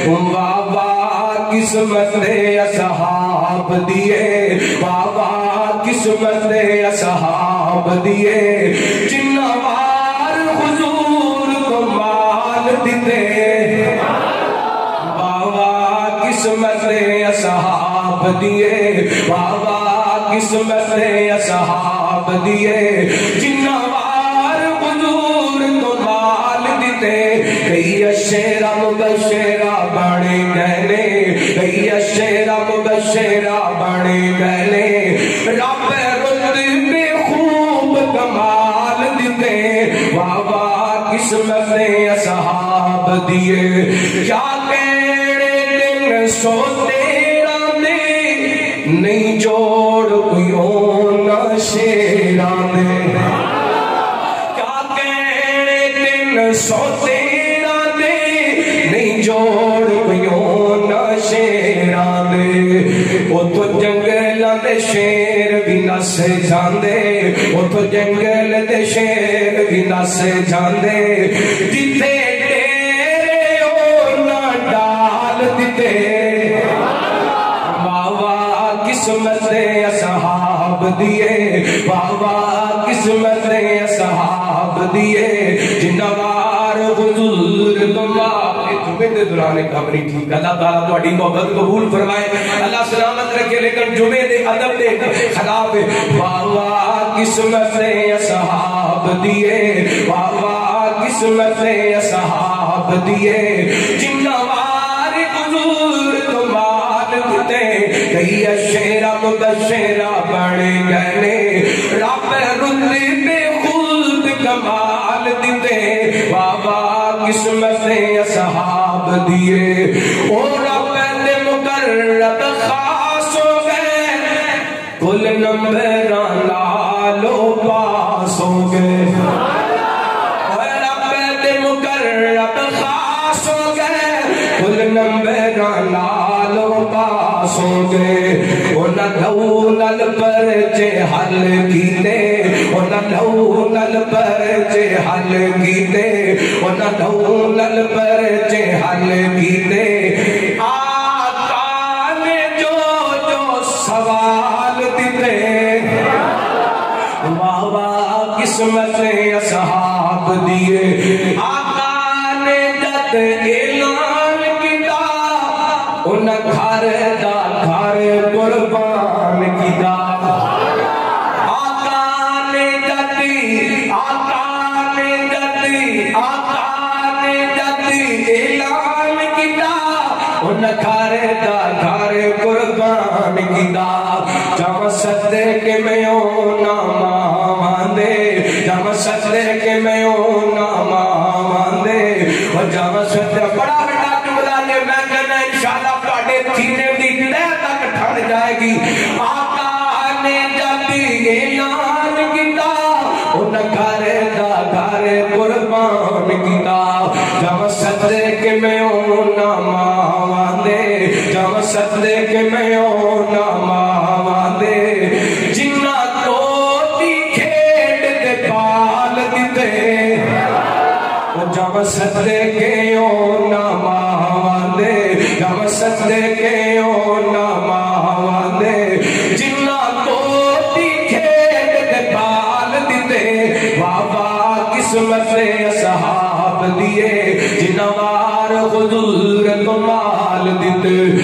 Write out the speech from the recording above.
بابا قسمت اصحاب دیے بابا قسمت اصحاب دیے جنہ وار حضور کو مال دیتے بابا قسمت اصحاب دیے بابا قسمت اصحاب دیے جنہ وار حضور کو مال دیتے کئی اشیرہ مبشرہ بڑے گہنے کئی اشیرہ مبشرہ بڑے گہنے رب رد میں خوب کمال دیتے بابا قسمت اصحاب دیے کیا کہنے دن سوتے رانے نہیں جوڑ کوئی ہونا شیرانے کیا کہنے دن سوتے رانے نہیں جوڑ کوئی ہونا شیرانے وہ تو جنگل دے شیر بھی نس جاندے وہ تو جنگل دے شیر بھی نس جاندے جتے ڈیرے ہونا ڈال دیتے بابا قسمت اصحاب دیے بابا قسمت اصحاب دیے جنہ وار حضور تمہارے جمعے دے دوران کام نہیں ٹھیک اللہ تعالیٰ تہاڈی محبت قبول فرمائے اللہ سلامت رکھے لیکن جمعے دے ادب دے خلاف بابا قسمت اصحاب دیے بابا قسمت اصحاب دیے جنہ وار حضور تمہارے دیتے کئی اشیرہ مبشرہ بڑے گہنے رب رد میں خود کمال دیتے بابا قسمت اصحاب دیے اور رب دے مقرب خاص ہو گئے کل نمبران لالو پاس ہو گئے اور رب دے مقرب خاص ہو گئے کل نمبران لالو پاس ہو گئے انہ دھونل پر جے حل کیتے انہ دھونل پر جے حل کیتے انہ دھونل پر جے حل کیتے آقا نے جو جو سوال دیتے بابا قسمت اصحاب دیے آقا نے جد اعلان کیتا انہ گھر دا گھر قربان کیتا آقا نے جد اعلان کیتا انہ گھر دا گھر قربان کیتا جم صدقے میں اونا ماندے جم صدقے میں اونا ماندے جم صدقے بڑا بڑا جملہ نے میں کہنا انشاءاللہ پاڑے تھینے دی لے تک ٹھڑ جائے گی آقا نے جب اعلان کیتا انہ گھر دا گھر قربان کیتا جم صدقے میں اونا ماندے جم صدقے میں اونا ماندے جنہ توتی کھیڑ دے پال دیتے جم صدقے اونا ماندے جم صدقے اونا ماندے جنہ توتی کھیڑ دے پال دیتے بابا قسمت اصحاب دیے جنہ وار حضور کو مال دیتے